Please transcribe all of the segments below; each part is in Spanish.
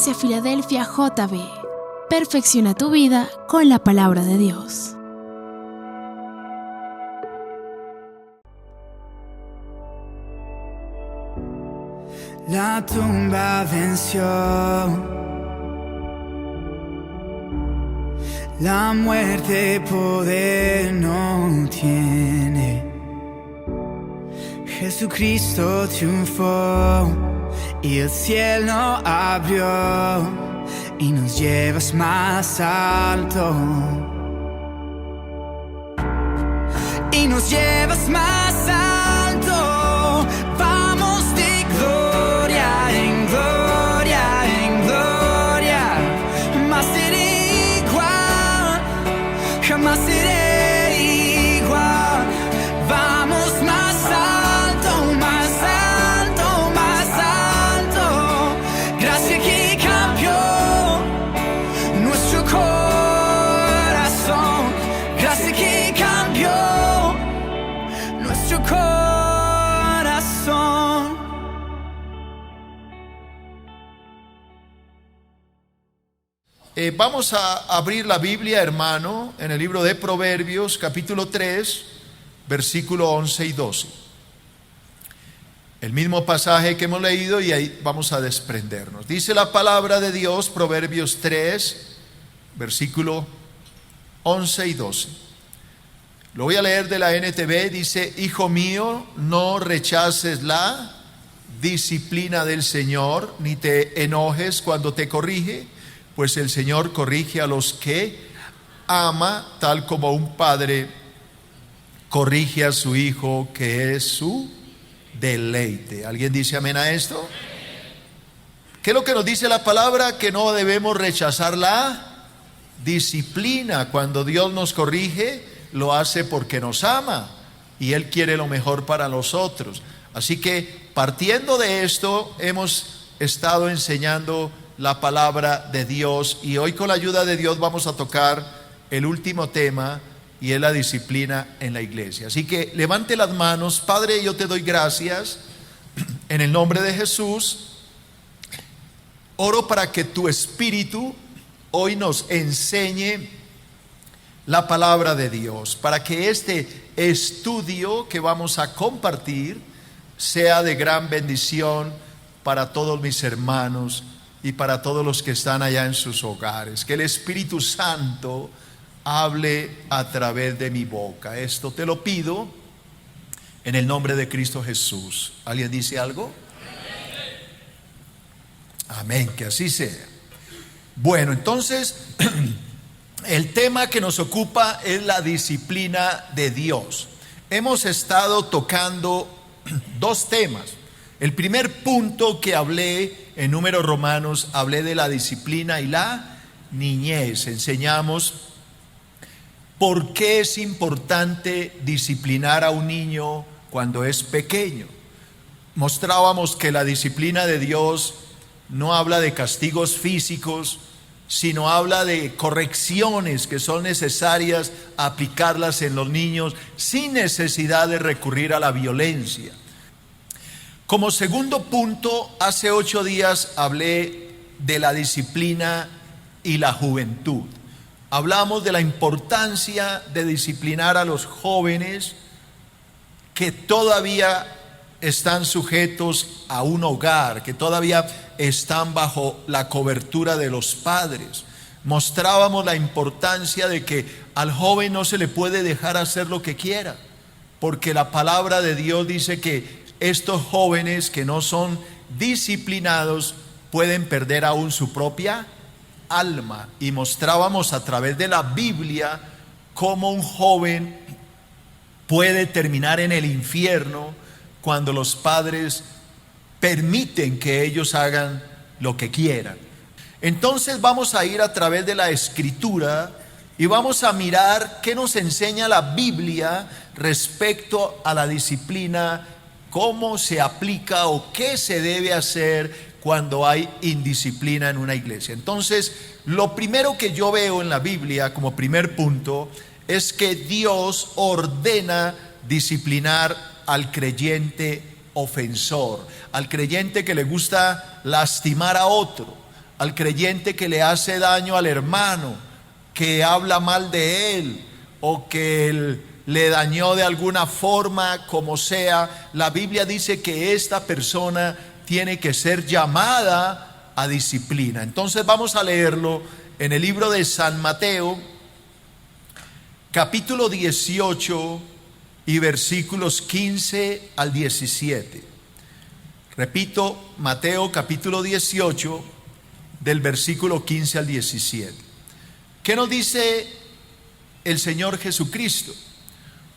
Iglesia Filadelfia JB. Perfecciona tu vida con la palabra de Dios. La tumba venció, la muerte poder no tiene. Jesucristo triunfó y el cielo abrió y nos llevas más alto. Y nos llevas más alto. Vamos de gloria en gloria en gloria. Jamás seré igual, jamás seré igual. Vamos más alto, más alto, más alto. Gracia que cambió nuestro corazón. Gracia que cambió nuestro corazón. Vamos a abrir la Biblia, hermano, en el libro de Proverbios, capítulo 3, versículo 11 y 12. El mismo pasaje que hemos leído y ahí vamos a desprendernos. Dice la palabra de Dios, Proverbios 3, versículo 11 y 12. Lo voy a leer de la NTV. Dice: Hijo mío, no rechaces la disciplina del Señor, ni te enojes cuando te corrige, pues el Señor corrige a los que ama, tal como un padre corrige a su hijo, que es su deleite. ¿Alguien dice amén a esto? ¿Qué es lo que nos dice la palabra? Que no debemos rechazar la disciplina. Cuando Dios nos corrige, lo hace porque nos ama y Él quiere lo mejor para nosotros. Así que, partiendo de esto, hemos estado enseñando la palabra de Dios, y hoy, con la ayuda de Dios, vamos a tocar el último tema, y es la disciplina en la iglesia. Así que levante las manos. Padre, yo te doy gracias en el nombre de Jesús. Oro para que tu Espíritu hoy nos enseñe la palabra de Dios, para que este estudio que vamos a compartir sea de gran bendición para todos mis hermanos y para todos los que están allá en sus hogares. Que el Espíritu Santo hable a través de mi boca. Esto te lo pido en el nombre de Cristo Jesús. ¿Alguien dice algo? Amén, que así sea. Bueno, entonces el tema que nos ocupa es la disciplina de Dios. Hemos estado tocando dos temas. El primer punto que hablé en Números Romanos, hablé de la disciplina y la niñez. Enseñamos por qué es importante disciplinar a un niño cuando es pequeño. Mostrábamos que la disciplina de Dios no habla de castigos físicos, sino habla de correcciones que son necesarias aplicarlas en los niños sin necesidad de recurrir a la violencia. Como segundo punto, hace 8 días hablé de la disciplina y la juventud. Hablamos de la importancia de disciplinar a los jóvenes que todavía están sujetos a un hogar, que todavía están bajo la cobertura de los padres. Mostrábamos la importancia de que al joven no se le puede dejar hacer lo que quiera, porque la palabra de Dios dice que estos jóvenes que no son disciplinados pueden perder aún su propia alma. Y mostrábamos a través de la Biblia cómo un joven puede terminar en el infierno cuando los padres permiten que ellos hagan lo que quieran. Entonces vamos a ir a través de la Escritura y vamos a mirar qué nos enseña la Biblia respecto a la disciplina, cómo se aplica o qué se debe hacer cuando hay indisciplina en una iglesia. Entonces, lo primero que yo veo en la Biblia como primer punto es que Dios ordena disciplinar al creyente ofensor, al creyente que le gusta lastimar a otro, al creyente que le hace daño al hermano, que habla mal de él o que él le dañó de alguna forma, como sea, la Biblia dice que esta persona tiene que ser llamada a disciplina. Entonces vamos a leerlo en el libro de San Mateo, capítulo 18 y versículos 15 al 17. Repito, Mateo capítulo 18, del versículo 15 al 17. ¿Qué nos dice el Señor Jesucristo?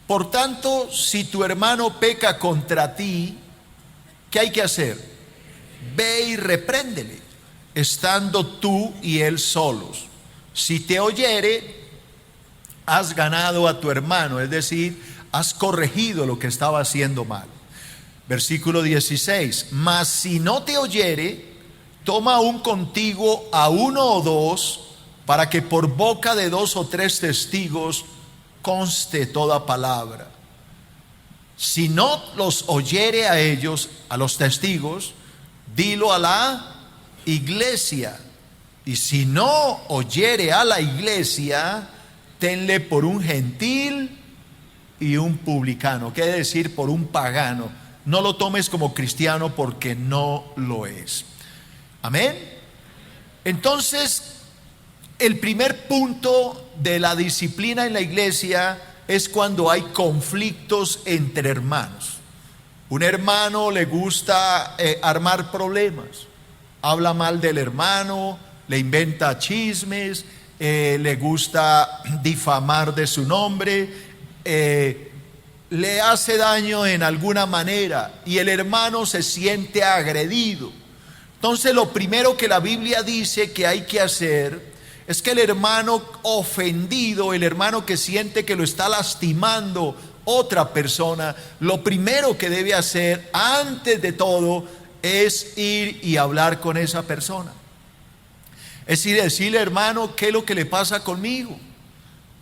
Por tanto, si tu hermano peca contra ti, ¿qué hay que hacer? Ve y repréndele, estando tú y él solos. Si te oyere, has ganado a tu hermano, es decir, has corregido lo que estaba haciendo mal. Versículo 16, mas si no te oyere, toma aún contigo a uno o dos, para que por boca de 2 o 3 testigos conste toda palabra. Si no los oyere a ellos, a los testigos, dilo a la iglesia. Y si no oyere a la iglesia, tenle por un gentil y un publicano, quiere decir por un pagano. No lo tomes como cristiano porque no lo es. Amén. Entonces, el primer punto de la disciplina en la iglesia es cuando hay conflictos entre hermanos. Un hermano le gusta armar problemas, habla mal del hermano, le inventa chismes, le gusta difamar de su nombre, le hace daño en alguna manera y el hermano se siente agredido. Entonces lo primero que la Biblia dice que hay que hacer es que el hermano ofendido, el hermano que siente que lo está lastimando otra persona, lo primero que debe hacer antes de todo es ir y hablar con esa persona. Es decir, decirle, hermano, ¿qué es lo que le pasa conmigo?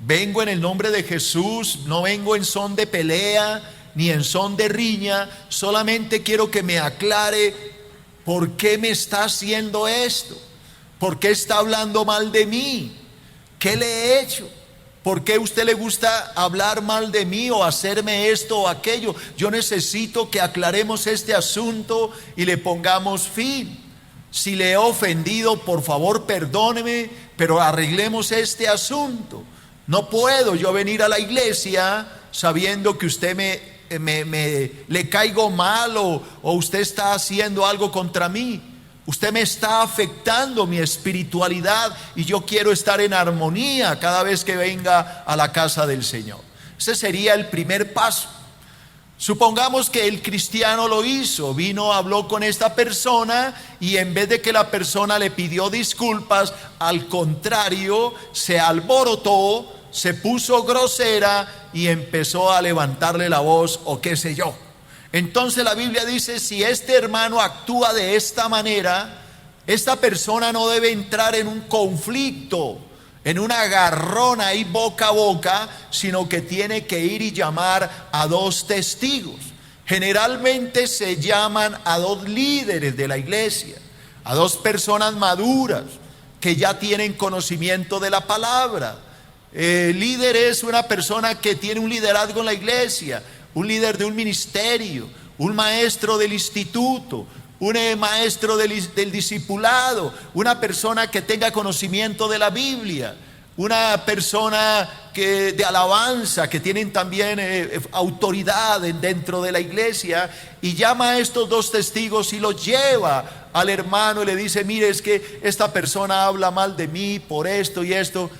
Vengo en el nombre de Jesús, no vengo en son de pelea ni en son de riña, solamente quiero que me aclare por qué me está haciendo esto. ¿Por qué está hablando mal de mí? ¿Qué le he hecho? ¿Por qué a usted le gusta hablar mal de mí o hacerme esto o aquello? Yo necesito que aclaremos este asunto y le pongamos fin. Si le he ofendido, por favor, perdóneme, pero arreglemos este asunto. No puedo yo venir a la iglesia sabiendo que usted le caigo mal o usted está haciendo algo contra mí. Usted me está afectando mi espiritualidad y yo quiero estar en armonía cada vez que venga a la casa del Señor. Ese sería el primer paso. Supongamos que el cristiano lo hizo, vino, habló con esta persona y en vez de que la persona le pidió disculpas, al contrario, se alborotó, se puso grosera y empezó a levantarle la voz o qué sé yo. Entonces la Biblia dice, si este hermano actúa de esta manera, esta persona no debe entrar en un conflicto, en una agarrona ahí boca a boca, sino que tiene que ir y llamar a 2 testigos. Generalmente se llaman a 2 líderes de la iglesia, a 2 personas maduras que ya tienen conocimiento de la palabra. Líder es una persona que tiene un liderazgo en la iglesia, un líder de un ministerio, un maestro del instituto, un maestro del discipulado, una persona que tenga conocimiento de la Biblia, una persona de alabanza, que tienen también autoridad dentro de la iglesia, y llama a estos 2 testigos y los lleva al hermano y le dice, mire, es que esta persona habla mal de mí por esto y esto.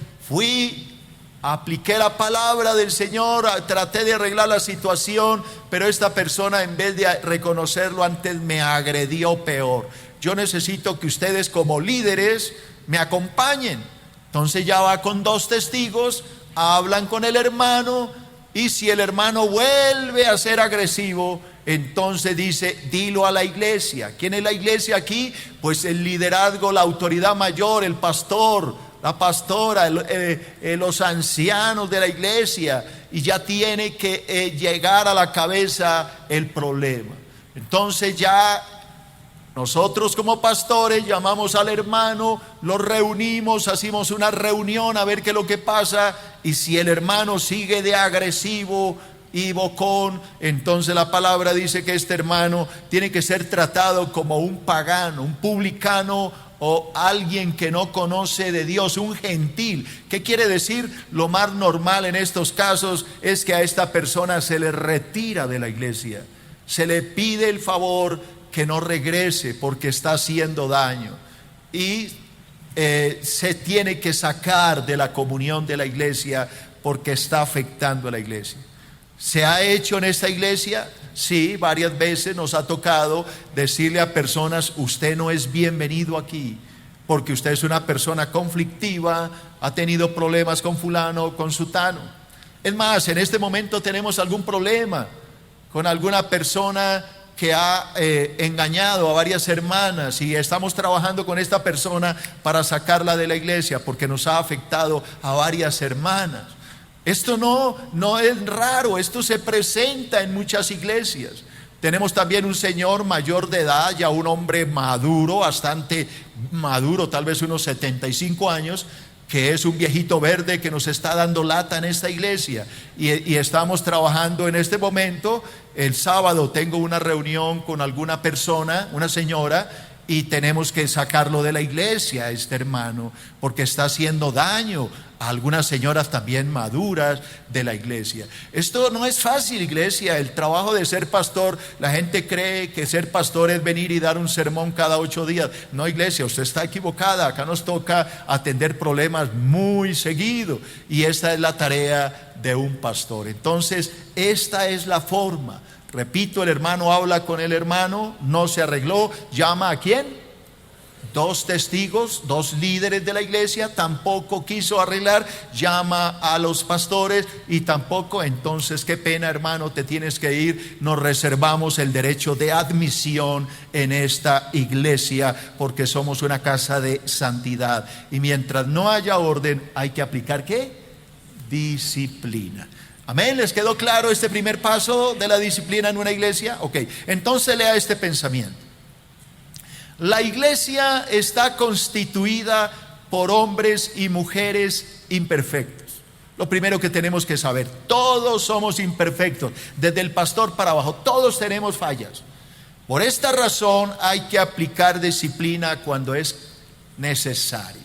Apliqué la palabra del Señor, traté de arreglar la situación, pero esta persona en vez de reconocerlo antes me agredió peor. Yo necesito que ustedes como líderes me acompañen. Entonces ya va con 2 testigos, hablan con el hermano y si el hermano vuelve a ser agresivo, entonces dice, dilo a la iglesia. ¿Quién es la iglesia aquí? Pues el liderazgo, la autoridad mayor, el pastor, la pastora, los ancianos de la iglesia, y ya tiene que llegar a la cabeza el problema. Entonces ya Nosotros como pastores llamamos al hermano, lo reunimos, hacemos una reunión a ver qué es lo que pasa, y si el hermano sigue de agresivo y bocón, entonces la palabra dice que este hermano tiene que ser tratado como un pagano, un publicano o alguien que no conoce de Dios, un gentil. ¿Qué quiere decir? Lo más normal en estos casos es que a esta persona se le retira de la iglesia, se le pide el favor que no regrese porque está haciendo daño, y se tiene que sacar de la comunión de la iglesia porque está afectando a la iglesia. ¿Se ha hecho en esta iglesia? Sí, varias veces nos ha tocado decirle a personas: usted no es bienvenido aquí porque usted es una persona conflictiva, ha tenido problemas con fulano, con sutano. Es más, en este momento tenemos algún problema con alguna persona que ha engañado a varias hermanas, y estamos trabajando con esta persona para sacarla de la iglesia porque nos ha afectado a varias hermanas. Esto no es raro, esto se presenta en muchas iglesias. Tenemos también un señor mayor de edad, ya un hombre maduro, bastante maduro, tal vez unos 75 años, que es un viejito verde que nos está dando lata en esta iglesia, y estamos trabajando en este momento. El sábado tengo una reunión con alguna persona, una señora, y tenemos que sacarlo de la iglesia, este hermano, porque está haciendo daño a algunas señoras también maduras de la iglesia. Esto no es fácil, iglesia. El trabajo de ser pastor, la gente cree que ser pastor es venir y dar un sermón cada 8 días. No, iglesia, usted está equivocada. Acá nos toca atender problemas muy seguido, y esta es la tarea de un pastor. Entonces, esta es la forma. Repito, el hermano habla con el hermano, no se arregló, llama ¿a quién? 2 testigos, 2 líderes de la iglesia, tampoco quiso arreglar, llama a los pastores y tampoco. Entonces, qué pena, hermano, te tienes que ir. Nos reservamos el derecho de admisión en esta iglesia porque somos una casa de santidad, y mientras no haya orden hay que aplicar ¿qué? Disciplina. Amén. ¿Les quedó claro este primer paso de la disciplina en una iglesia? Ok, entonces lea este pensamiento. La iglesia está constituida por hombres y mujeres imperfectos. Lo primero que tenemos que saber: todos somos imperfectos, desde el pastor para abajo, todos tenemos fallas. Por esta razón hay que aplicar disciplina cuando es necesario.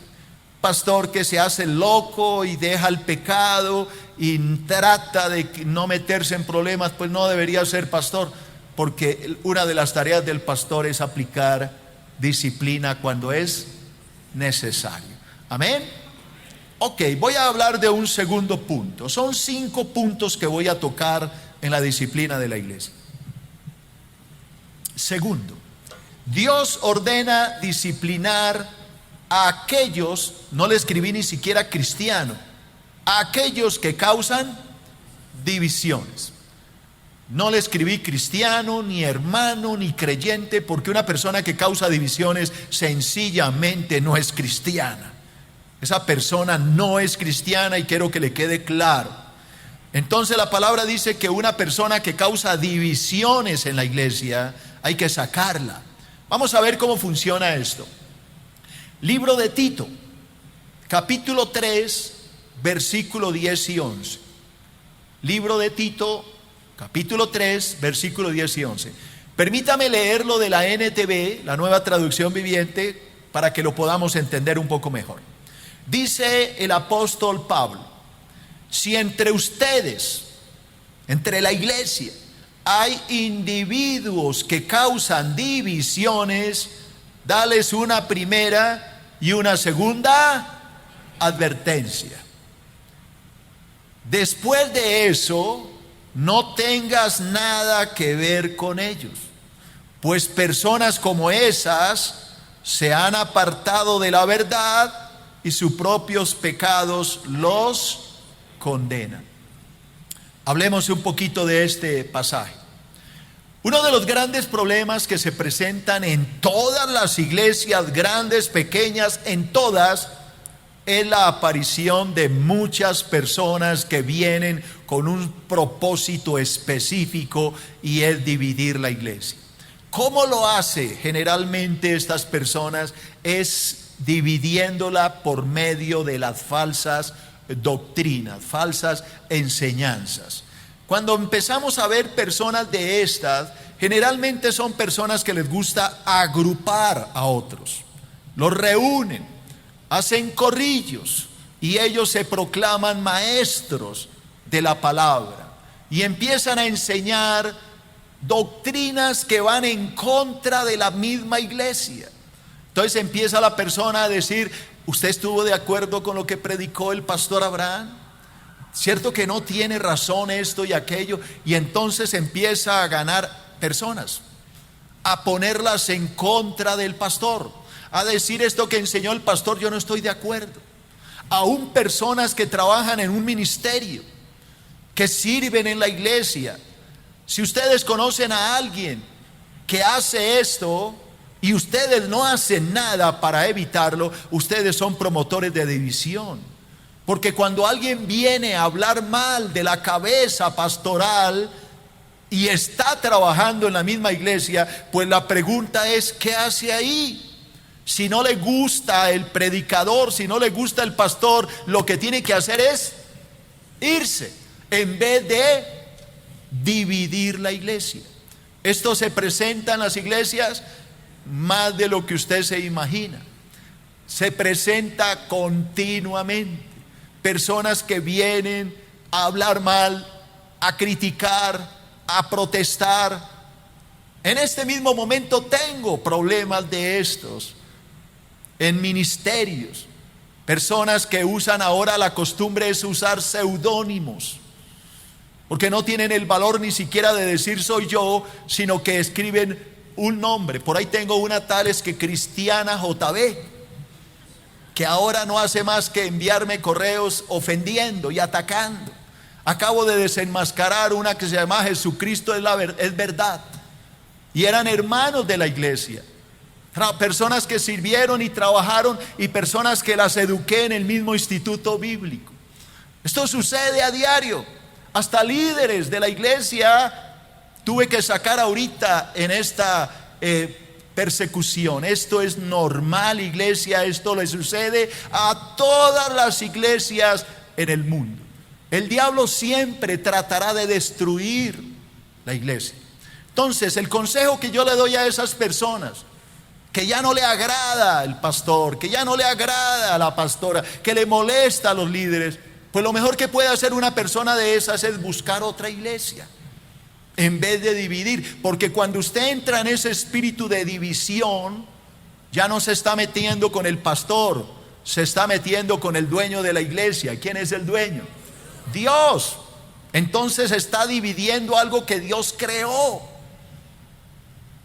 Pastor que se hace loco y deja el pecado y trata de no meterse en problemas, pues no debería ser pastor, porque una de las tareas del pastor es aplicar disciplina cuando es necesario. Amén. Ok, voy a hablar de un segundo punto. Son 5 puntos que voy a tocar en la disciplina de la iglesia. Segundo, Dios ordena disciplinar a aquellos, no le escribí ni siquiera cristiano, a aquellos que causan divisiones. No le escribí cristiano, ni hermano, ni creyente, porque una persona que causa divisiones sencillamente no es cristiana. Esa persona no es cristiana, y quiero que le quede claro. Entonces la palabra dice que una persona que causa divisiones en la iglesia hay que sacarla. Vamos a ver cómo funciona esto. Libro de Tito, capítulo 3, versículo 10 y 11. Libro de Tito, capítulo 3, versículo 10 y 11. Permítame leerlo de la NTV, la Nueva Traducción Viviente, para que lo podamos entender un poco mejor. Dice el apóstol Pablo: si entre ustedes, entre la iglesia, hay individuos que causan divisiones, dales una primera y una segunda advertencia. Después de eso, no tengas nada que ver con ellos, pues personas como esas se han apartado de la verdad y sus propios pecados los condenan. Hablemos un poquito de este pasaje. Uno de los grandes problemas que se presentan en todas las iglesias, grandes, pequeñas, en todas, es la aparición de muchas personas que vienen con un propósito específico, y es dividir la iglesia. ¿Cómo lo hace generalmente estas personas? Es dividiéndola por medio de las falsas doctrinas, falsas enseñanzas. Cuando empezamos a ver personas de estas, generalmente son personas que les gusta agrupar a otros, los reúnen, hacen corrillos y ellos se proclaman maestros de la palabra y empiezan a enseñar doctrinas que van en contra de la misma iglesia. Entonces empieza la persona a decir: ¿usted estuvo de acuerdo con lo que predicó el pastor Abraham? ¿Cierto que no tiene razón esto y aquello? Y entonces empieza a ganar personas, a ponerlas en contra del pastor, a decir: esto que enseñó el pastor yo no estoy de acuerdo. Aún personas que trabajan en un ministerio, que sirven en la iglesia. Si ustedes conocen a alguien que hace esto y ustedes no hacen nada para evitarlo, ustedes son promotores de división. Porque cuando alguien viene a hablar mal de la cabeza pastoral y está trabajando en la misma iglesia, pues la pregunta es: ¿qué hace ahí? Si no le gusta el predicador, si no le gusta el pastor, lo que tiene que hacer es irse, en vez de dividir la iglesia. Esto se presenta en las iglesias más de lo que usted se imagina. Se presenta continuamente. Personas que vienen a hablar mal, a criticar, a protestar. En este mismo momento tengo problemas de estos en ministerios. Personas que usan ahora, la costumbre es usar seudónimos, porque no tienen el valor ni siquiera de decir soy yo, sino que escriben un nombre. Por ahí tengo una tal es que Cristiana JB, que ahora no hace más que enviarme correos ofendiendo y atacando. Acabo de desenmascarar una que se llama Jesucristo es verdad, y eran hermanos de la iglesia, personas que sirvieron y trabajaron, y personas que las eduqué en el mismo instituto bíblico. Esto sucede a diario. Hasta líderes de la iglesia tuve que sacar ahorita en esta persecución. Esto es normal, iglesia. Esto le sucede a todas las iglesias en el mundo. El diablo siempre tratará de destruir la iglesia. Entonces, el consejo que yo le doy a esas personas que ya no le agrada el pastor, que ya no le agrada a la pastora, que le molesta a los líderes, pues lo mejor que puede hacer una persona de esas es buscar otra iglesia, en vez de dividir. Porque cuando usted entra en ese espíritu de división, ya no se está metiendo con el pastor, se está metiendo con el dueño de la iglesia. ¿Quién es el dueño? Dios. Entonces está dividiendo algo que Dios creó.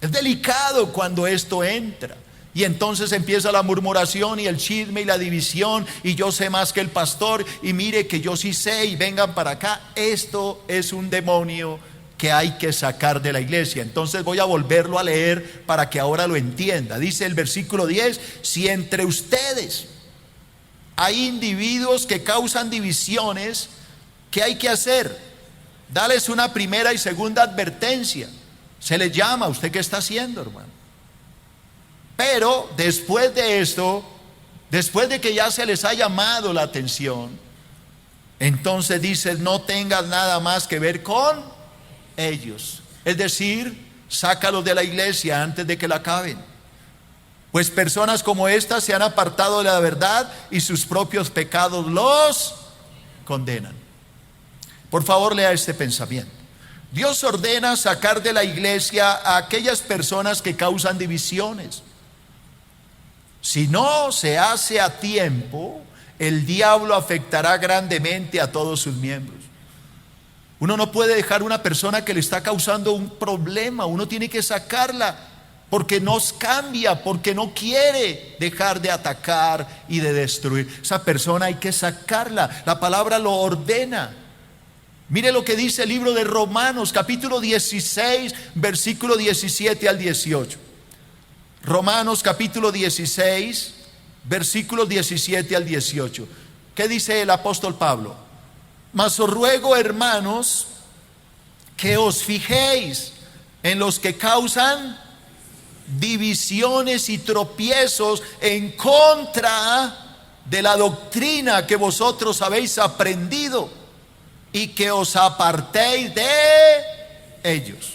Es delicado cuando esto entra. Y entonces empieza la murmuración y el chisme y la división, y yo sé más que el pastor, y mire que yo sí sé, y vengan para acá. Esto es un demonio que hay que sacar de la iglesia. Entonces voy a volverlo a leer para que ahora lo entienda. Dice el versículo 10: si entre ustedes hay individuos que causan divisiones, ¿qué hay que hacer? Dales una primera y segunda advertencia. Se le llama: ¿usted qué está haciendo, hermano? Pero después de esto, después de que ya se les ha llamado la atención, entonces dice: no tengas nada más que ver con ellos. Es decir, sácalos de la iglesia antes de que la acaben. Pues personas como estas se han apartado de la verdad y sus propios pecados los condenan. Por favor, lea este pensamiento. Dios ordena sacar de la iglesia a aquellas personas que causan divisiones. Si no se hace a tiempo, el diablo afectará grandemente a todos sus miembros. Uno no puede dejar una persona que le está causando un problema. Uno tiene que sacarla, porque nos cambia, porque no quiere dejar de atacar y de destruir. Esa persona hay que sacarla. La palabra lo ordena. Mire lo que dice el libro de Romanos, capítulo 16, versículo 17 al 18. Romanos capítulo 16, versículos 17 al 18. ¿Qué dice el apóstol Pablo? Mas os ruego, hermanos, que os fijéis en los que causan divisiones y tropiezos en contra de la doctrina que vosotros habéis aprendido y que os apartéis de ellos.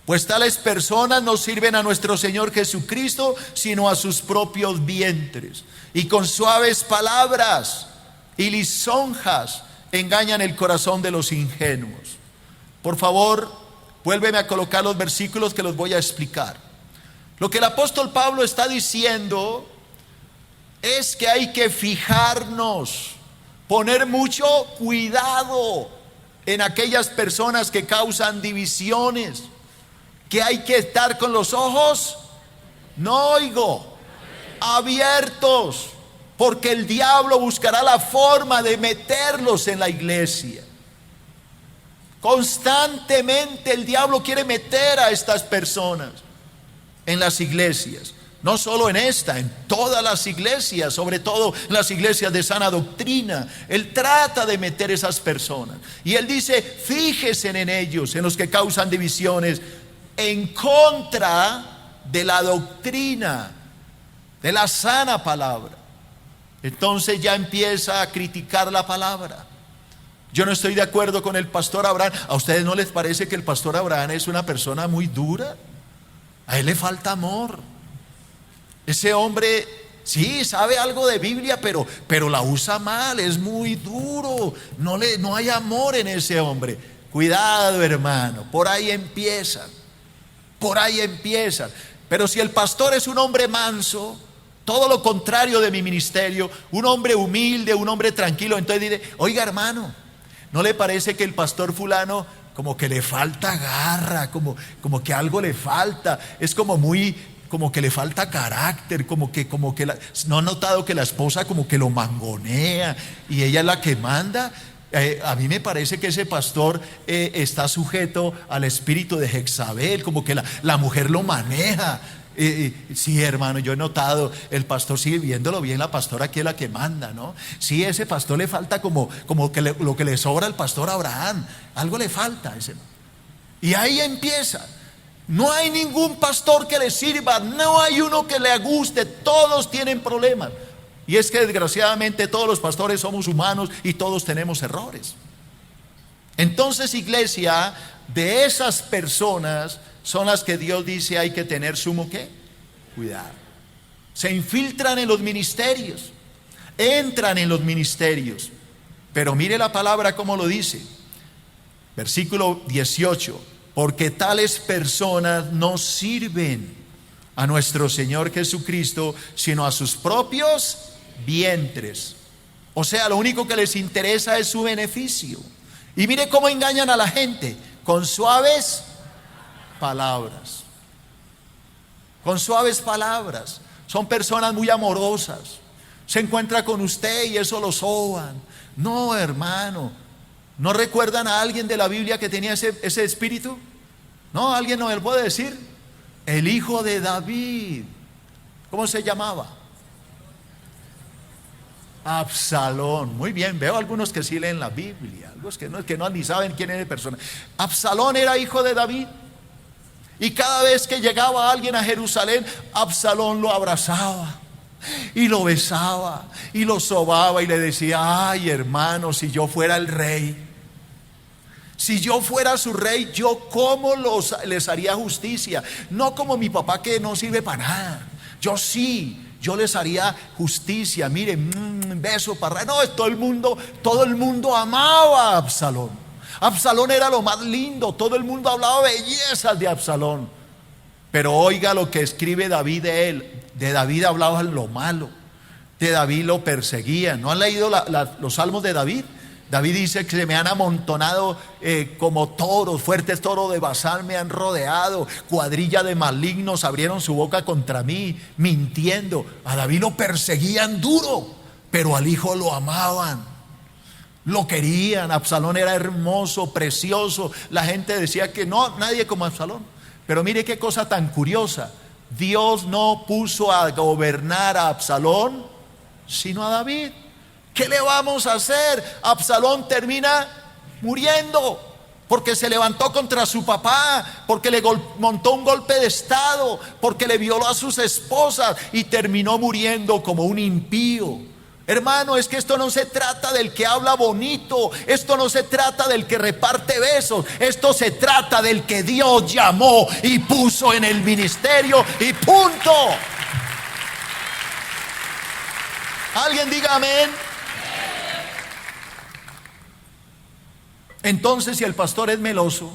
Pues tales personas no sirven a nuestro Señor Jesucristo, sino a sus propios vientres. Y con suaves palabras y lisonjas engañan el corazón de los ingenuos. Por favor, vuélveme a colocar los versículos que los voy a explicar. Lo que el apóstol Pablo está diciendo es que hay que fijarnos, poner mucho cuidado en aquellas personas que causan divisiones, que hay que estar con los ojos, abiertos, porque el diablo buscará la forma de meterlos en la iglesia. Constantemente el diablo quiere meter a estas personas en las iglesias. No solo en esta, en todas las iglesias, sobre todo en las iglesias de sana doctrina. Él trata de meter esas personas. Y él dice, fíjense en ellos, en los que causan divisiones, en contra de la doctrina, de la sana palabra. Entonces ya empieza a criticar la palabra. Yo no estoy de acuerdo con el pastor Abraham. ¿A ustedes no les parece que el pastor Abraham es una persona muy dura? A él le falta amor. Ese hombre sí sabe algo de Biblia, pero la usa mal, es muy duro. No hay amor en ese hombre. Cuidado, hermano, por ahí empiezan. Pero si el pastor es un hombre manso, todo lo contrario de mi ministerio, un hombre humilde, un hombre tranquilo, entonces dice, oiga, hermano, ¿no le parece que el pastor fulano como que le falta garra, como que algo le falta? Es como que le falta carácter, ¿no ha notado que la esposa como que lo mangonea y ella es la que manda? A mí me parece que ese pastor está sujeto al espíritu de Jezabel, como que la mujer lo maneja. Sí, hermano, yo he notado, el pastor sigue viéndolo bien, la pastora aquí es la que manda, ¿no? Sí, ese pastor le falta como que lo que le sobra al pastor Abraham, algo le falta a ese. Y ahí empieza. No hay ningún pastor que le sirva, no hay uno que le guste, todos tienen problemas. Y es que desgraciadamente todos los pastores somos humanos y todos tenemos errores. Entonces, iglesia, de esas personas son las que Dios dice hay que tener sumo ¿qué? Cuidado. Se infiltran en los ministerios, entran en los ministerios, pero mire la palabra como lo dice. Versículo 18, porque tales personas no sirven a nuestro Señor Jesucristo, sino a sus propios vientres. O sea, lo único que les interesa es su beneficio. Y mire cómo engañan a la gente, con suaves palabras. Con suaves palabras. Son personas muy amorosas. Se encuentra con usted y eso lo soban. No, hermano, ¿no recuerdan a alguien de la Biblia que tenía ese espíritu? No, ¿alguien no me lo puede decir? El hijo de David. ¿Cómo se llamaba? Absalón. Muy bien, veo algunos que sí leen la Biblia, algunos que no ni saben quién es la persona. Absalón era hijo de David. Y cada vez que llegaba alguien a Jerusalén, Absalón lo abrazaba y lo besaba y lo sobaba y le decía, ay, hermano, si yo fuera el rey, si yo fuera su rey, yo cómo les haría justicia. No como mi papá que no sirve para nada. Yo les haría justicia. Miren, beso para... No, todo el mundo amaba a Absalón. Absalón era lo más lindo, todo el mundo hablaba bellezas de Absalón. Pero oiga lo que escribe David de él. De David hablaba lo malo, de David lo perseguían. ¿No han leído los salmos de David? David dice que se me han amontonado como toros, fuertes toros de Basán me han rodeado, cuadrilla de malignos abrieron su boca contra mí, mintiendo. A David lo perseguían duro, pero al hijo lo amaban, lo querían. Absalón era hermoso, precioso. La gente decía que no, nadie como Absalón. Pero mire qué cosa tan curiosa. Dios no puso a gobernar a Absalón, sino a David. ¿Qué le vamos a hacer? Absalón termina muriendo porque se levantó contra su papá, porque le montó un golpe de estado, porque le violó a sus esposas y terminó muriendo como un impío. Hermano, es que esto no se trata del que habla bonito, esto no se trata del que reparte besos, esto se trata del que Dios llamó y puso en el ministerio y punto. Alguien diga amén. Entonces, si el pastor es meloso,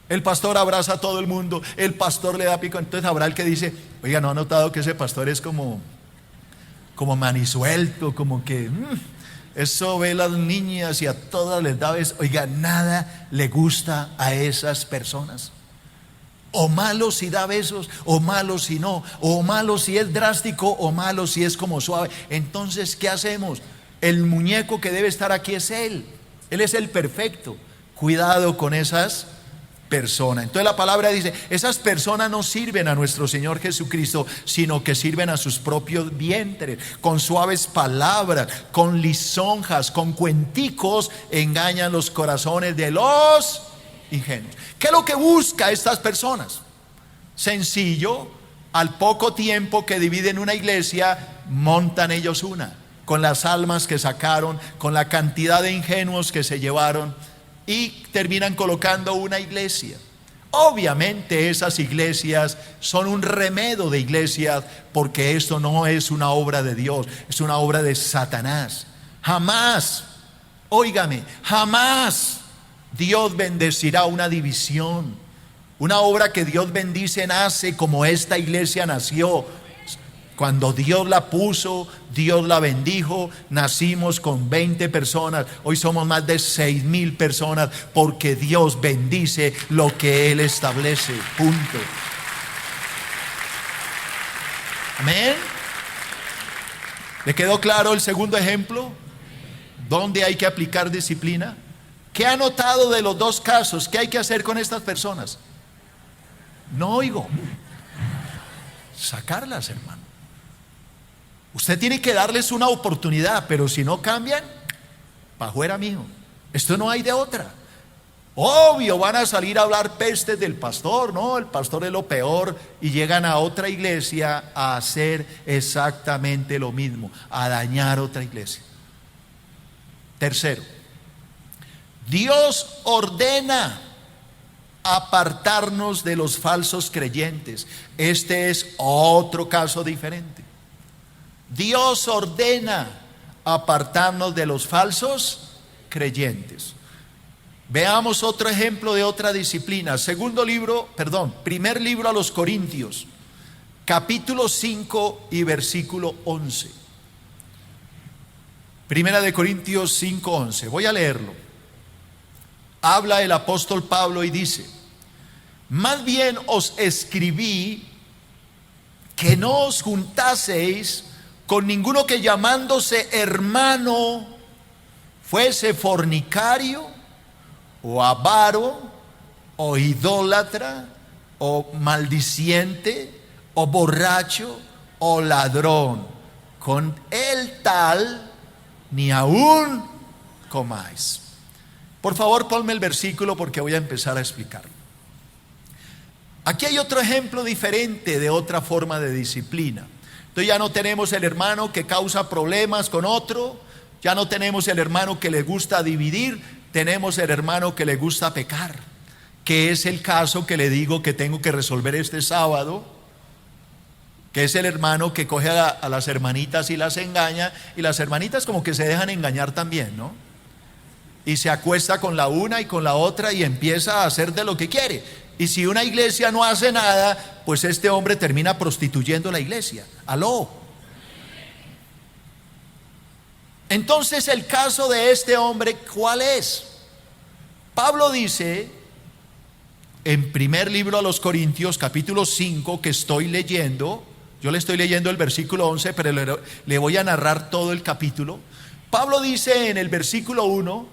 el pastor abraza a todo el mundo, el pastor le da pico, entonces habrá el que dice: oiga, ¿no ha notado que ese pastor es como manisuelto, como que eso ve a las niñas y a todas les da besos? Oiga, nada le gusta a esas personas. O malo si da besos, o malo si no, o malo si es drástico, o malo si es como suave. Entonces, ¿qué hacemos? El muñeco que debe estar aquí es Él. Él es el perfecto. Cuidado con esas personas. Entonces la palabra dice: esas personas no sirven a nuestro Señor Jesucristo, sino que sirven a sus propios vientres. Con suaves palabras, con lisonjas, con cuenticos, engañan los corazones de los ingenuos. ¿Qué es lo que busca estas personas? Sencillo: al poco tiempo que dividen una iglesia, montan ellos una, con las almas que sacaron, con la cantidad de ingenuos que se llevaron, y terminan colocando una iglesia. Obviamente esas iglesias son un remedio de iglesias, porque esto no es una obra de Dios, es una obra de Satanás. Jamás, óigame, jamás Dios bendecirá una división. Una obra que Dios bendice nace como esta iglesia nació. Cuando Dios la puso, Dios la bendijo. Nacimos con 20 personas, hoy somos más de 6,000 personas, porque Dios bendice lo que Él establece, punto. Amén. ¿Le quedó claro el segundo ejemplo? ¿Dónde hay que aplicar disciplina? ¿Qué ha notado de los dos casos? ¿Qué hay que hacer con estas personas? No oigo. Sacarlas, hermano. Usted tiene que darles una oportunidad, pero si no cambian, pa' afuera, mijo. Esto no hay de otra. Obvio, van a salir a hablar pestes del pastor, no, el pastor es lo peor, y llegan a otra iglesia a hacer exactamente lo mismo, a dañar otra iglesia. Tercero, Dios ordena apartarnos de los falsos creyentes. Este es otro caso diferente. Dios ordena apartarnos de los falsos creyentes. Veamos otro ejemplo de otra disciplina. Primer libro a los Corintios, capítulo 5 y versículo 11. Primera de Corintios 5:11. Voy a leerlo. Habla el apóstol Pablo y dice: más bien os escribí que no os juntaseis con ninguno que, llamándose hermano, fuese fornicario, o avaro, o idólatra, o maldiciente, o borracho, o ladrón. Con el tal ni aún comáis. Por favor, ponme el versículo, porque voy a empezar a explicarlo. Aquí hay otro ejemplo diferente de otra forma de disciplina. Entonces ya no tenemos el hermano que causa problemas con otro, ya no tenemos el hermano que le gusta dividir, tenemos el hermano que le gusta pecar, que es el caso que le digo que tengo que resolver este sábado, que es el hermano que coge a las hermanitas y las engaña, y las hermanitas como que se dejan engañar también, ¿no? Y se acuesta con la una y con la otra y empieza a hacer de lo que quiere. Y si una iglesia no hace nada, pues este hombre termina prostituyendo la iglesia. Aló. Entonces, el caso de este hombre, ¿cuál es? Pablo dice en primer libro a los Corintios, capítulo 5, que estoy leyendo. Yo le estoy leyendo el versículo 11, pero le voy a narrar todo el capítulo. Pablo dice en el versículo 1: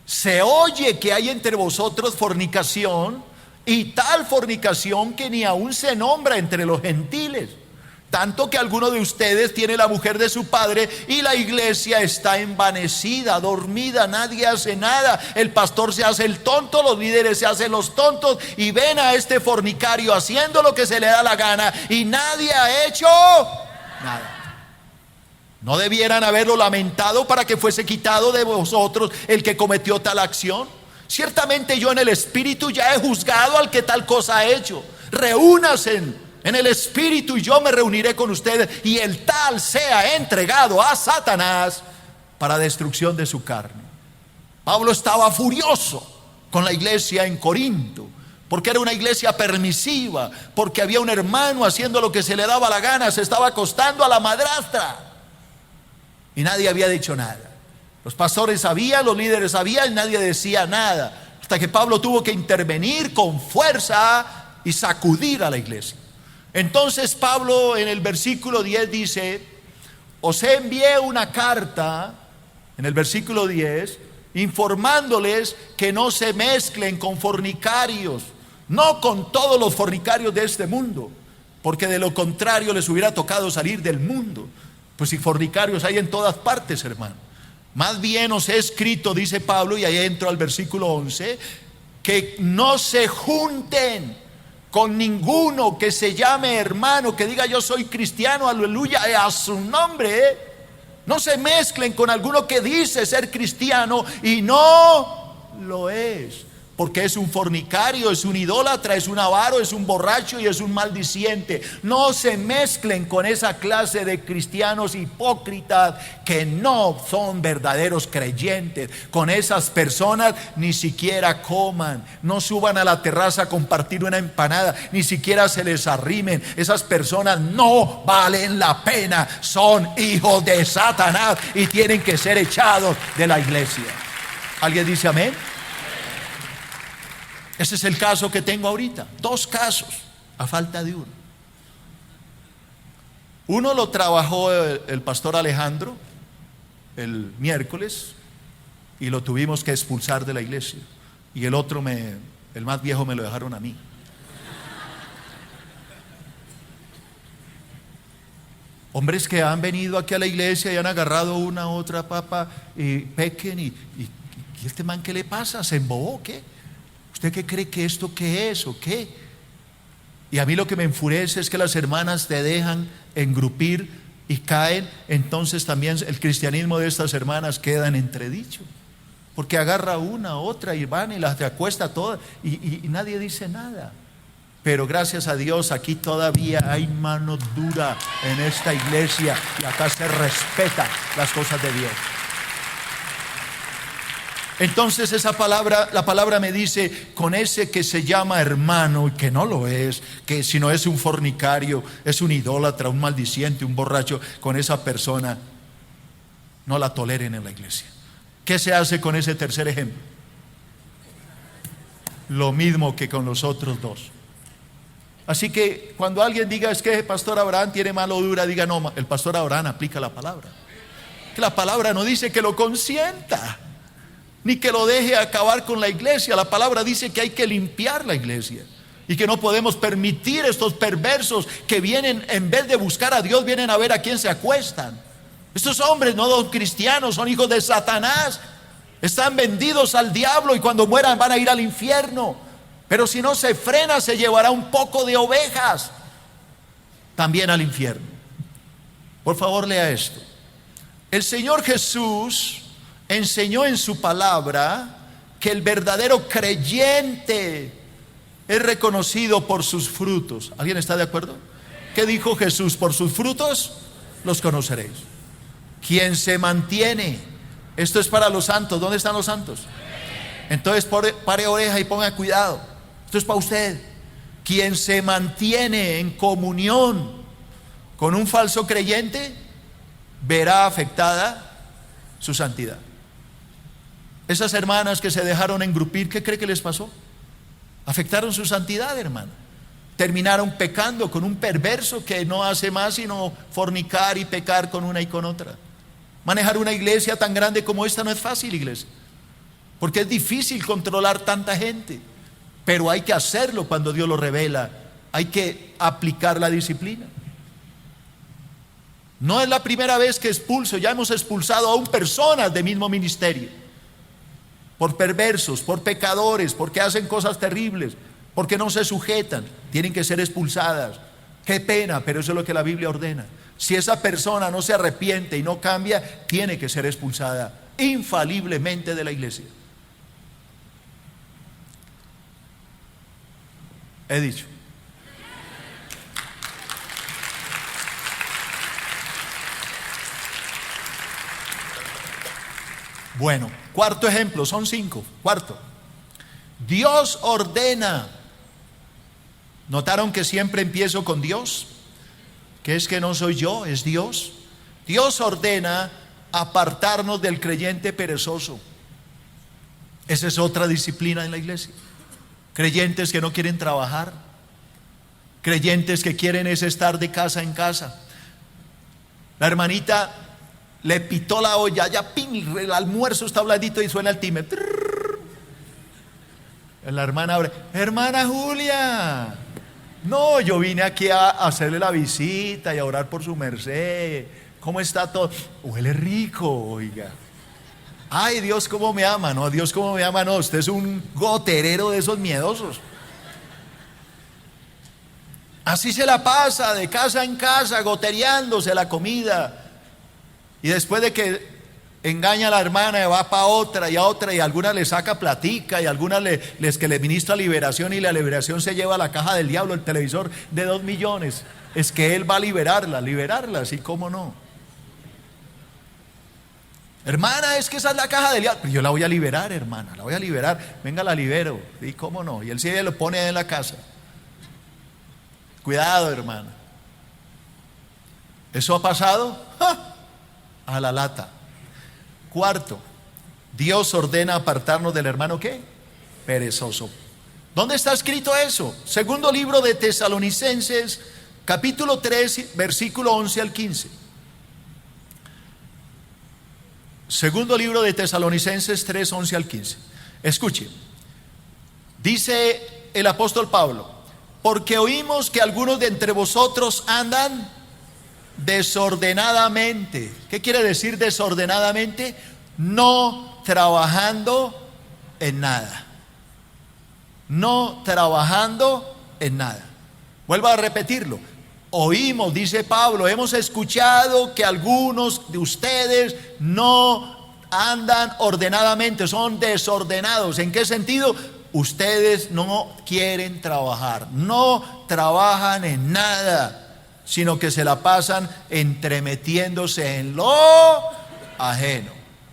se oye que hay entre vosotros fornicación, y tal fornicación que ni aún se nombra entre los gentiles. Tanto que alguno de ustedes tiene la mujer de su padre y la iglesia está envanecida, dormida, nadie hace nada. El pastor se hace el tonto, los líderes se hacen los tontos y ven a este fornicario haciendo lo que se le da la gana y nadie ha hecho nada. ¿No debieran haberlo lamentado para que fuese quitado de vosotros el que cometió tal acción? Ciertamente yo en el espíritu ya he juzgado al que tal cosa ha hecho. Reúnanse en el espíritu y yo me reuniré con ustedes y el tal sea entregado a Satanás para destrucción de su carne. Pablo estaba furioso con la iglesia en Corinto, porque era una iglesia permisiva, porque había un hermano haciendo lo que se le daba la gana, se estaba acostando a la madrastra y nadie había dicho nada. Los pastores sabían, los líderes sabían y nadie decía nada, hasta que Pablo tuvo que intervenir con fuerza y sacudir a la iglesia. Entonces Pablo en el versículo 10 dice: os envié una carta, en el versículo 10, informándoles que no se mezclen con fornicarios, no con todos los fornicarios de este mundo, porque de lo contrario les hubiera tocado salir del mundo. Pues si fornicarios hay en todas partes, hermano. Más bien os he escrito, dice Pablo, y ahí entro al versículo 11, que no se junten con ninguno que se llame hermano, que diga yo soy cristiano, aleluya, a su nombre. No se mezclen con alguno que dice ser cristiano y no lo es, porque es un fornicario, es un idólatra, es un avaro, es un borracho y es un maldiciente. No se mezclen con esa clase de cristianos hipócritas que no son verdaderos creyentes. Con esas personas ni siquiera coman, no suban a la terraza a compartir una empanada, ni siquiera se les arrimen. Esas personas no valen la pena, son hijos de Satanás y tienen que ser echados de la iglesia. ¿Alguien dice amén? Ese es el caso que tengo ahorita. 2 casos a falta de uno. Uno lo trabajó el pastor Alejandro el miércoles y lo tuvimos que expulsar de la iglesia. Y el otro, el más viejo, me lo dejaron a mí. Hombres que han venido aquí a la iglesia y han agarrado una otra papa y pequen y este man, ¿qué le pasa? ¿Se embobó o qué? ¿Usted qué cree que esto qué es o qué? Y a mí lo que me enfurece es que las hermanas te dejan engrupir y caen. Entonces también el cristianismo de estas hermanas queda en entredicho, porque agarra una, otra y van y las acuesta todas y nadie dice nada. Pero gracias a Dios aquí todavía hay mano dura en esta iglesia y acá se respeta las cosas de Dios. Entonces esa palabra, la palabra me dice, con ese que se llama hermano y que no lo es, que si no es un fornicario, es un idólatra, un maldiciente, un borracho, con esa persona no la toleren en la iglesia. ¿Qué se hace con ese tercer ejemplo? Lo mismo que con los otros 2. Así que cuando alguien diga es que el pastor Abraham tiene mano dura, diga no, el pastor Abraham aplica la palabra. Que la palabra no dice que lo consienta, ni que lo deje acabar con la iglesia. La palabra dice que hay que limpiar la iglesia y que no podemos permitir estos perversos que vienen, en vez de buscar a Dios, vienen a ver a quién se acuestan. Estos hombres no son cristianos, son hijos de Satanás, están vendidos al diablo y cuando mueran van a ir al infierno. Pero si no se frena, se llevará un poco de ovejas también al infierno. Por favor, lea esto. El Señor Jesús enseñó en su palabra que el verdadero creyente es reconocido por sus frutos. ¿Alguien está de acuerdo? ¿Qué dijo Jesús? Por sus frutos los conoceréis. Quien se mantiene, esto es para los santos. ¿Dónde están los santos? Entonces pare oreja y ponga cuidado. Esto es para usted. Quien se mantiene en comunión con un falso creyente verá afectada su santidad. Esas hermanas que se dejaron engrupir, ¿qué cree que les pasó? Afectaron su santidad, hermano. Terminaron pecando con un perverso que no hace más sino fornicar y pecar con una y con otra. Manejar una iglesia tan grande como esta no es fácil, iglesia, porque es difícil controlar tanta gente, pero hay que hacerlo cuando Dios lo revela. Hay que aplicar la disciplina. No es la primera vez que expulso, ya hemos expulsado aún personas del mismo ministerio. Por perversos, por pecadores, porque hacen cosas terribles, porque no se sujetan, tienen que ser expulsadas. Qué pena, pero eso es lo que la Biblia ordena. Si esa persona no se arrepiente y no cambia, tiene que ser expulsada infaliblemente de la iglesia. He dicho. Bueno, cuarto ejemplo, son 5. Cuarto, Dios ordena. ¿Notaron que siempre empiezo con Dios? Que es que no soy yo, es Dios. Dios ordena apartarnos del creyente perezoso. Esa es otra disciplina en la iglesia. Creyentes que no quieren trabajar, creyentes que quieren es estar de casa en casa. La hermanita le pitó la olla, ya pin, el almuerzo está blandito y suena el timbre. La hermana abre, hermana Julia, no, yo vine aquí a hacerle la visita y a orar por su merced. ¿Cómo está todo? Huele rico, oiga. Ay, Dios cómo me ama. No, Dios cómo me ama, no, usted es un goterero de esos miedosos. Así se la pasa de casa en casa, gotereándose la comida. Y después de que engaña a la hermana, va para otra, y a algunas le saca platica, y a algunas que le ministra liberación, y la liberación se lleva a la caja del diablo, el televisor de 2 millones. Es que él va a liberarla, así como no. Hermana, es que esa es la caja del diablo. Pero yo la voy a liberar, hermana, la voy a liberar. Venga, la libero. ¿Y cómo no? Y él sí lo pone en la casa. Cuidado, hermana. ¿Eso ha pasado? ¡Ja! A la lata. Cuarto, Dios ordena apartarnos del hermano ¿qué? Perezoso. ¿Dónde está escrito eso? Segundo libro de Tesalonicenses, capítulo 3, versículo 11 al 15. Segundo libro de Tesalonicenses 3, 11 al 15. Escuche. Dice el apóstol Pablo: porque oímos que algunos de entre vosotros andan desordenadamente. ¿Qué quiere decir desordenadamente? No trabajando en nada. No trabajando en nada. Vuelvo a repetirlo. Oímos, dice Pablo, hemos escuchado que algunos de ustedes no andan ordenadamente, son desordenados. ¿En qué sentido? Ustedes no quieren trabajar, no trabajan en nada, sino que se la pasan entremetiéndose en lo ajeno.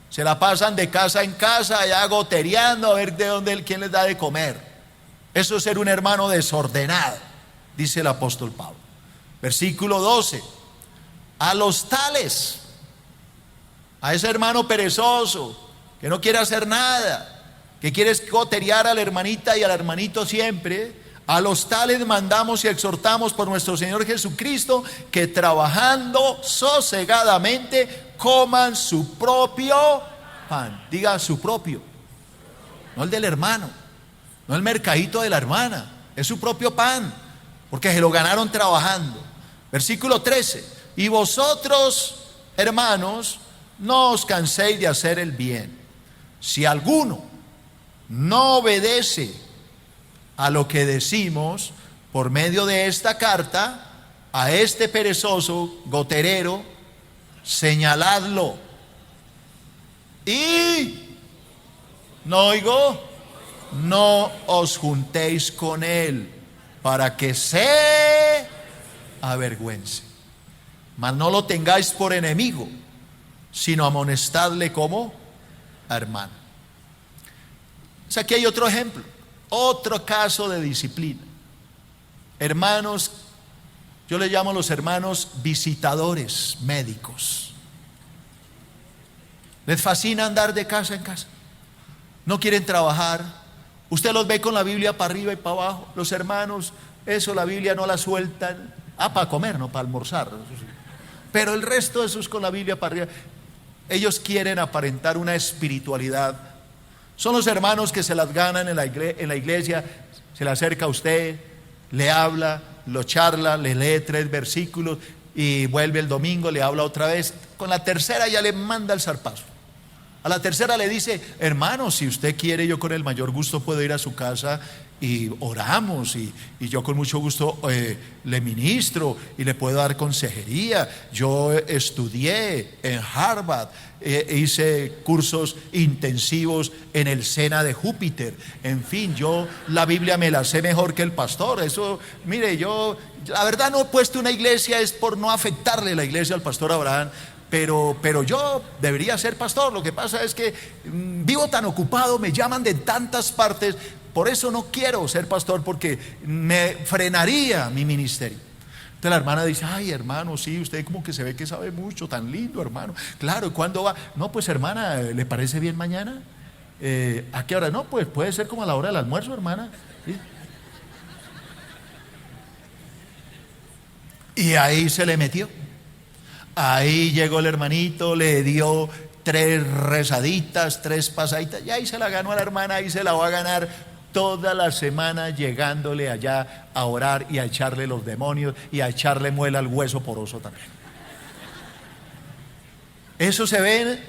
Se la pasan de casa en casa, allá gotereando a ver de dónde quién les da de comer. Eso es ser un hermano desordenado, dice el apóstol Pablo. Versículo 12. A los tales, a ese hermano perezoso que no quiere hacer nada, que quiere goterear a la hermanita y al hermanito siempre, a los tales mandamos y exhortamos por nuestro Señor Jesucristo que trabajando sosegadamente coman su propio pan. Diga su propio, no el del hermano, no el mercadito de la hermana, es su propio pan, porque se lo ganaron trabajando. Versículo 13. Y vosotros, hermanos, no os canséis de hacer el bien. Si alguno no obedece a lo que decimos por medio de esta carta, a este perezoso goterero, señaladlo. Y no oigo, no os juntéis con él, para que se avergüence. Mas no lo tengáis por enemigo, sino amonestadle como hermano. O sea, aquí hay otro ejemplo, otro caso de disciplina. Hermanos, yo les llamo a los hermanos visitadores médicos. Les fascina andar de casa en casa. No quieren trabajar. Usted los ve con la Biblia para arriba y para abajo. Los hermanos, eso la Biblia no la sueltan. Para comer, no para almorzar. Pero el resto de esos con la Biblia para arriba. Ellos quieren aparentar una espiritualidad. Son los hermanos que se las ganan en la iglesia. Se le acerca a usted, le habla, lo charla, le lee 3 versículos y vuelve el domingo, le habla otra vez. Con la tercera ya le manda el zarpazo. A la tercera le dice: hermano, si usted quiere, yo con el mayor gusto puedo ir a su casa y oramos, y yo con mucho gusto le ministro y le puedo dar consejería. Yo estudié en Harvard, hice cursos intensivos en el Sena de Júpiter. En fin, yo la Biblia me la sé mejor que el pastor. Eso, mire, yo la verdad no he puesto una iglesia es por no afectarle la iglesia al pastor Abraham. Pero yo debería ser pastor. Lo que pasa es que vivo tan ocupado, me llaman de tantas partes. Por eso no quiero ser pastor, porque me frenaría mi ministerio. Entonces la hermana dice: ay, hermano, sí, usted como que se ve que sabe mucho, tan lindo, hermano. Claro, ¿y cuándo va? No, pues hermana, ¿le parece bien mañana? ¿A qué hora? No, pues puede ser como a la hora del almuerzo, hermana. ¿Sí? Y ahí se le metió. Ahí llegó el hermanito, le dio 3 rezaditas, 3 pasaditas, y ahí se la ganó a la hermana. Ahí se la va a ganar toda la semana, llegándole allá a orar y a echarle los demonios y a echarle muela al hueso poroso también. Eso se ve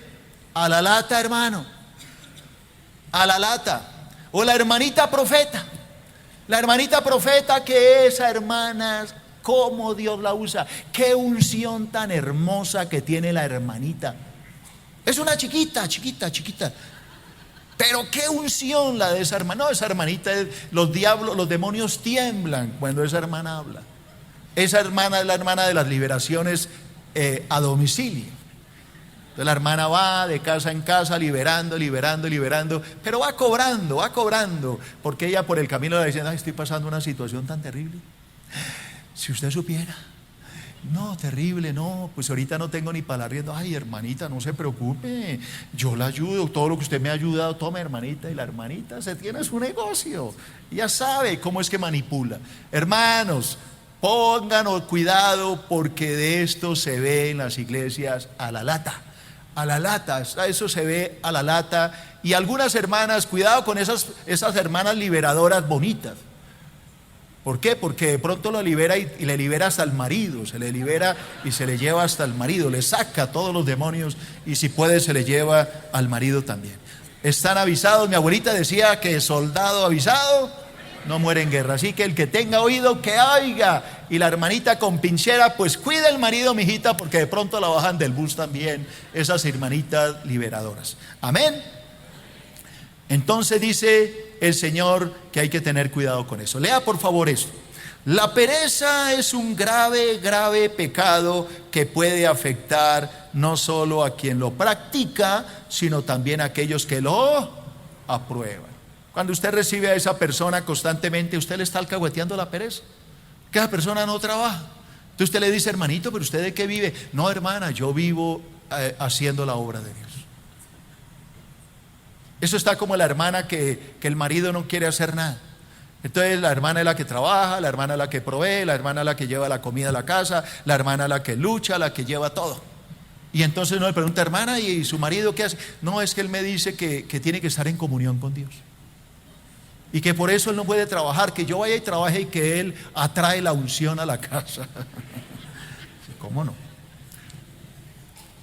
a la lata, hermano, a la lata. O la hermanita profeta, que esa hermana, cómo Dios la usa, qué unción tan hermosa que tiene la hermanita. Es una chiquita, pero qué unción la de esa hermana. No, esa hermanita, los demonios tiemblan cuando esa hermana habla. Esa hermana es la hermana de las liberaciones a domicilio. Entonces la hermana va de casa en casa liberando, pero va cobrando, porque ella por el camino le dice: ay, estoy pasando una situación tan terrible. Si usted supiera. No, terrible, no, pues ahorita no tengo ni para el arriendo. Ay, hermanita, no se preocupe, yo la ayudo, todo lo que usted me ha ayudado, tome, hermanita. Y la hermanita se tiene su negocio, ya sabe cómo es que manipula. Hermanos, pónganos cuidado, porque de esto se ve en las iglesias a la lata, eso se ve a la lata. Y algunas hermanas, cuidado con esas hermanas liberadoras bonitas. ¿Por qué? Porque de pronto lo libera y le libera hasta el marido, se le libera y se le lleva hasta el marido, le saca todos los demonios y si puede se le lleva al marido también. Están avisados. Mi abuelita decía que soldado avisado no muere en guerra. Así que el que tenga oído, que oiga. Y la hermanita con pinchera, pues cuida el marido, mijita, porque de pronto la bajan del bus también esas hermanitas liberadoras. Amén. Entonces dice el Señor que hay que tener cuidado con eso. Lea por favor esto. La pereza es un grave pecado que puede afectar no solo a quien lo practica, sino también a aquellos que lo aprueban. Cuando usted recibe a esa persona constantemente, usted le está alcahueteando la pereza, que esa persona no trabaja. Entonces usted le dice: hermanito, ¿pero usted de qué vive? No, hermana, yo vivo haciendo la obra de Dios. Eso está como la hermana que el marido no quiere hacer nada. Entonces la hermana es la que trabaja, la hermana es la que provee, la hermana es la que lleva la comida a la casa, la hermana es la que lucha, la que lleva todo. Y entonces uno le pregunta: hermana, ¿y su marido qué hace? No, es que él me dice que tiene que estar en comunión con Dios y que por eso él no puede trabajar, que yo vaya y trabaje y que él atrae la unción a la casa. ¿Cómo no?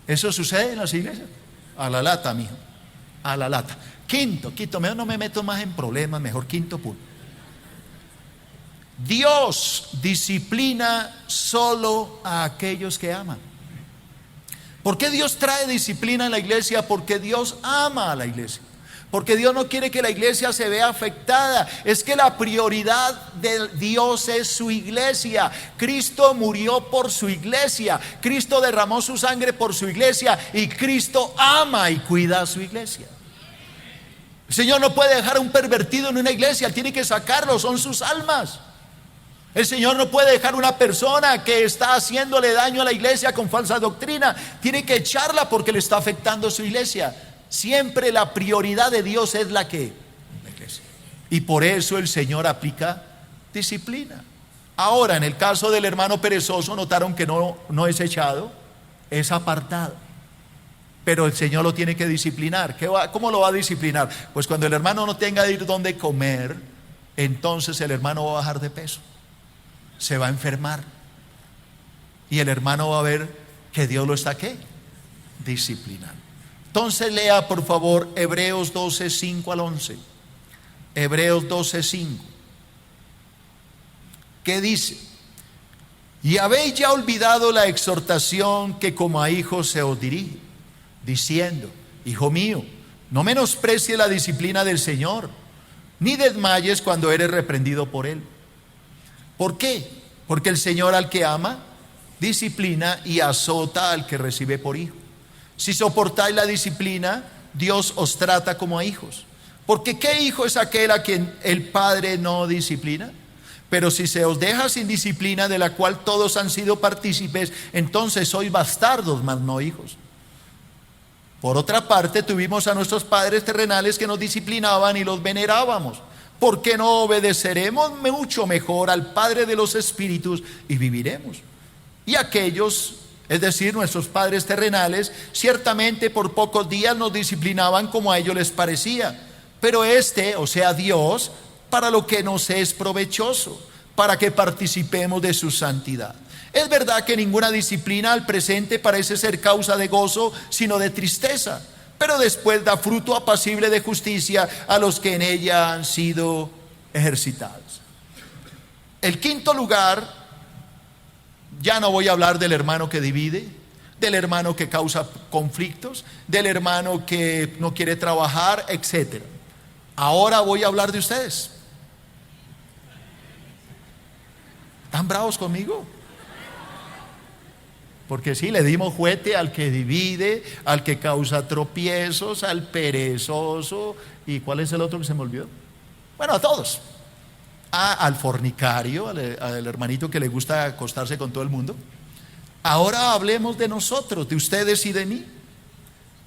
Eso sucede en las iglesias. A la lata, mijo, a la lata. Quinto, mejor no me meto más en problemas, mejor quinto punto. Dios disciplina solo a aquellos que aman. ¿Por qué Dios trae disciplina en la iglesia? Porque Dios ama a la iglesia. Porque Dios no quiere que la iglesia se vea afectada. Es que la prioridad de Dios es su iglesia. Cristo murió por su iglesia. Cristo derramó su sangre por su iglesia. Y Cristo ama y cuida a su iglesia. El Señor no puede dejar a un pervertido en una iglesia. Él tiene que sacarlo, son sus almas. El Señor no puede dejar una persona que está haciéndole daño a la iglesia con falsa doctrina. Tiene que echarla porque le está afectando a su iglesia. Siempre la prioridad de Dios es la iglesia. Y por eso el Señor aplica disciplina. Ahora, en el caso del hermano perezoso, notaron que no es echado, es apartado. Pero el Señor lo tiene que disciplinar. ¿Cómo lo va a disciplinar? Pues cuando el hermano no tenga de ir donde comer, entonces el hermano va a bajar de peso, se va a enfermar. Y el hermano va a ver que Dios lo está ¿qué? Disciplinando. Entonces lea por favor Hebreos 12, 5 al 11. Hebreos 12, 5. ¿Qué dice? Y habéis ya olvidado la exhortación que como a hijos se os dirige, diciendo: hijo mío, no menosprecie la disciplina del Señor, ni desmayes cuando eres reprendido por Él. ¿Por qué? Porque el Señor al que ama, disciplina y azota al que recibe por hijo. Si soportáis la disciplina, Dios os trata como a hijos. Porque ¿qué hijo es aquel a quien el Padre no disciplina? Pero si se os deja sin disciplina, de la cual todos han sido partícipes, entonces sois bastardos, mas no hijos. Por otra parte, tuvimos a nuestros padres terrenales que nos disciplinaban y los venerábamos. ¿Por qué no obedeceremos mucho mejor al Padre de los Espíritus y viviremos? Y aquellos, es decir, nuestros padres terrenales, ciertamente por pocos días nos disciplinaban como a ellos les parecía. Pero o sea Dios, para lo que nos es provechoso, para que participemos de su santidad. Es verdad que ninguna disciplina al presente parece ser causa de gozo, sino de tristeza, pero después da fruto apacible de justicia a los que en ella han sido ejercitados. El quinto lugar, ya no voy a hablar del hermano que divide, del hermano que causa conflictos, del hermano que no quiere trabajar, etc. Ahora voy a hablar de ustedes. ¿Están bravos conmigo? Porque sí, le dimos juguete al que divide, al que causa tropiezos, al perezoso. ¿Y cuál es el otro que se me olvidó? Bueno, a todos. Al fornicario, al hermanito que le gusta acostarse con todo el mundo. Ahora hablemos de nosotros, de ustedes y de mí.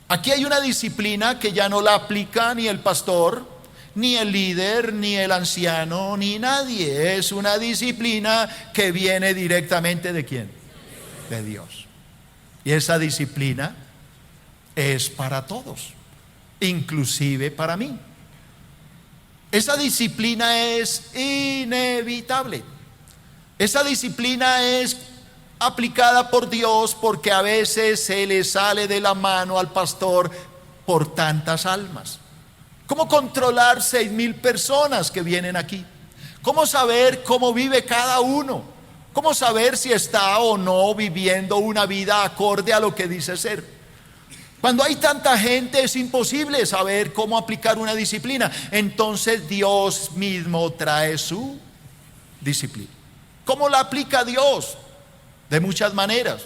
Aquí hay una disciplina que ya no la aplica ni el pastor, ni el líder, ni el anciano, ni nadie. Es una disciplina que viene directamente ¿de quién? De Dios. Y esa disciplina es para todos, inclusive para mí. Esa disciplina es inevitable. Esa disciplina es aplicada por Dios porque a veces se le sale de la mano al pastor por tantas almas. ¿Cómo controlar 6,000 personas que vienen aquí? ¿Cómo saber cómo vive cada uno? ¿Cómo saber si está o no viviendo una vida acorde a lo que dice ser? Cuando hay tanta gente es imposible saber cómo aplicar una disciplina. Entonces Dios mismo trae su disciplina. ¿Cómo la aplica Dios? De muchas maneras.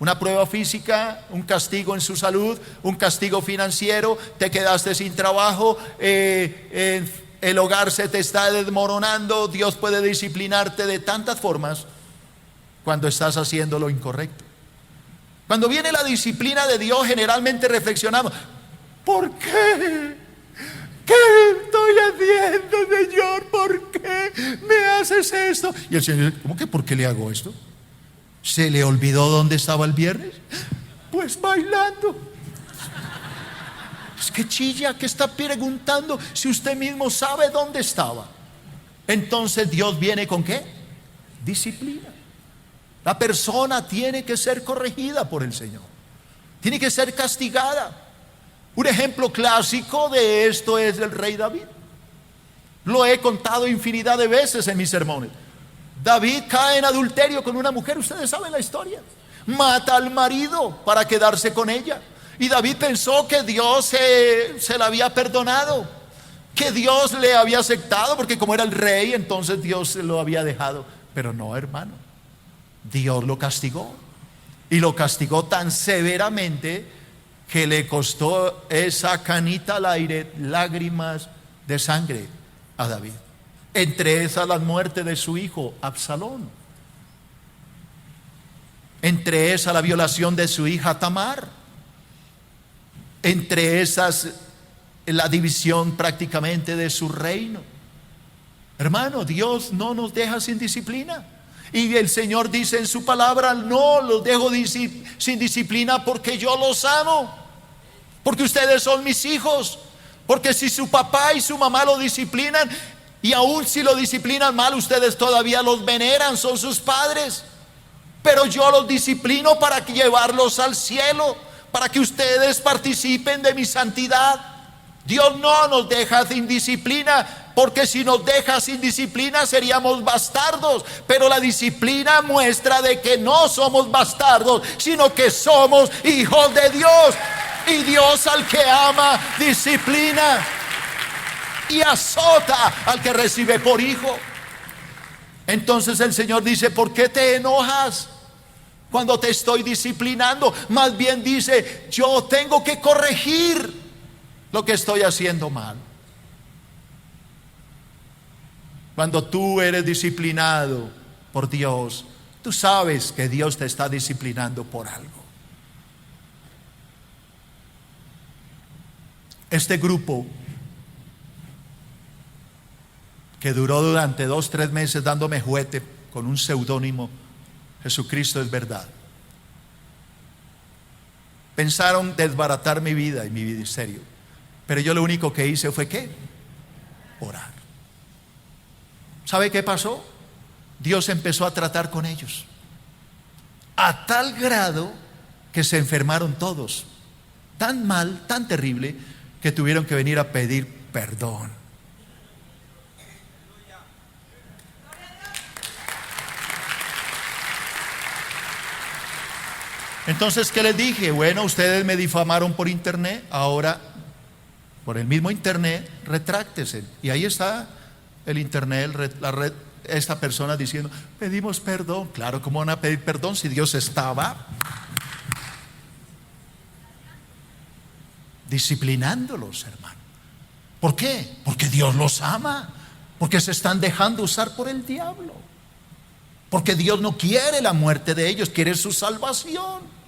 Una prueba física, un castigo en su salud, un castigo financiero, te quedaste sin trabajo, el hogar se te está desmoronando. Dios puede disciplinarte de tantas formas cuando estás haciendo lo incorrecto. Cuando viene la disciplina de Dios, generalmente reflexionamos: ¿por qué? ¿Qué estoy haciendo, Señor? ¿Por qué me haces esto? Y el Señor, ¿cómo que por qué le hago esto? ¿Se le olvidó dónde estaba el viernes? Pues bailando. Es que chilla, que está preguntando si usted mismo sabe dónde estaba. Entonces Dios viene ¿con qué? Disciplina. La persona tiene que ser corregida por el Señor, tiene que ser castigada. Un ejemplo clásico de esto es el rey David. Lo he contado infinidad de veces en mis sermones. David cae en adulterio con una mujer, ustedes saben la historia. Mata al marido para quedarse con ella. Y David pensó que Dios se la había perdonado, que Dios le había aceptado, porque como era el rey, entonces Dios lo había dejado. Pero no, hermano, Dios lo castigó. Y lo castigó tan severamente que le costó esa canita al aire, lágrimas de sangre a David. Entre esas la muerte de su hijo Absalón. Entre esas la violación de su hija Tamar. Entre esas la división prácticamente de su reino. Hermano, Dios no nos deja sin disciplina. Y el Señor dice en su palabra: no los dejo sin disciplina porque yo los amo, porque ustedes son mis hijos. Porque si su papá y su mamá lo disciplinan, y aún si lo disciplinan mal, ustedes todavía los veneran, son sus padres. pero yo los disciplino para llevarlos al cielo, para que ustedes participen de mi santidad. Dios no nos deja sin disciplina, porque si nos deja sin disciplina seríamos bastardos, pero la disciplina muestra de que no somos bastardos, sino que somos hijos de Dios, y Dios al que ama disciplina y azota al que recibe por hijo. Entonces el Señor dice: ¿por qué te enojas cuando te estoy disciplinando? Más bien dice: yo tengo que corregir lo que estoy haciendo mal. Cuando tú eres disciplinado por Dios, tú sabes que Dios te está disciplinando por algo. Este grupo, que duró durante 2-3 meses dándome juguete con un seudónimo, Jesucristo es verdad, pensaron desbaratar mi vida y mi ministerio, pero yo lo único que hice fue ¿qué? Orar. ¿Sabe qué pasó? Dios empezó a tratar con ellos a tal grado que se enfermaron todos, tan mal, tan terrible, que tuvieron que venir a pedir perdón. Entonces, ¿qué les dije? Bueno, ustedes me difamaron por internet, ahora por el mismo internet, retráctese. Y ahí está el internet, la red, esta persona diciendo: pedimos perdón. Claro, ¿cómo van a pedir perdón si Dios estaba disciplinándolos, hermano? ¿Por qué? Porque Dios los ama, porque se están dejando usar por el diablo, porque Dios no quiere la muerte de ellos, quiere su salvación.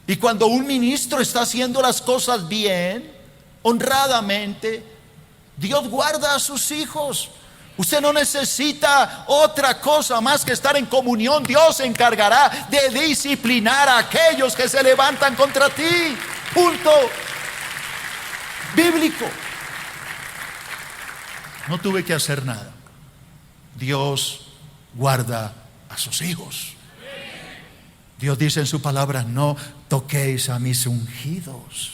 Y cuando un ministro está haciendo las cosas bien, honradamente, Dios guarda a sus hijos. Usted no necesita otra cosa más que estar en comunión. Dios se encargará de disciplinar a aquellos que se levantan contra ti. Punto bíblico. No tuve que hacer nada. Dios guarda a sus hijos. Dios dice en su palabra: no toquéis a mis ungidos,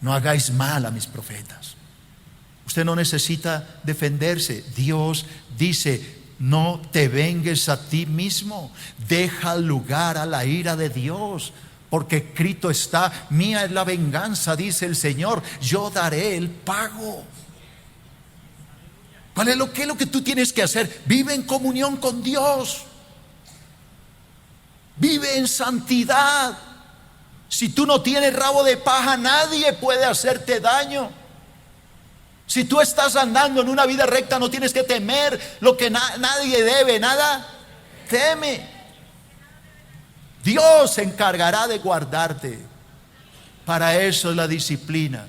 no hagáis mal a mis profetas. Usted no necesita defenderse. Dios dice: no te vengues a ti mismo, deja lugar a la ira de Dios, porque escrito está: mía es la venganza, dice el Señor, yo daré el pago. ¿Qué es lo que tú tienes que hacer? Vive en comunión con Dios, vive en santidad. Si tú no tienes rabo de paja, nadie puede hacerte daño. Si tú estás andando en una vida recta, no tienes que temer lo que nadie debe, nada teme. Dios se encargará de guardarte. Para eso es la disciplina.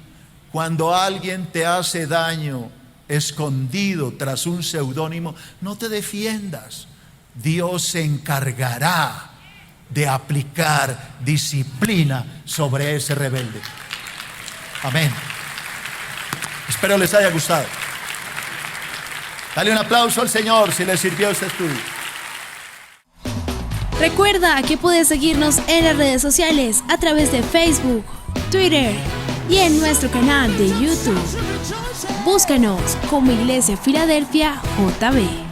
Cuando alguien te hace daño escondido tras un seudónimo, no te defiendas. Dios se encargará de aplicar disciplina sobre ese rebelde. Amén. Espero les haya gustado. Dale un aplauso al Señor si le sirvió este estudio. Recuerda que puedes seguirnos en las redes sociales a través de Facebook, Twitter y en nuestro canal de YouTube. Búscanos como Iglesia Filadelfia JB.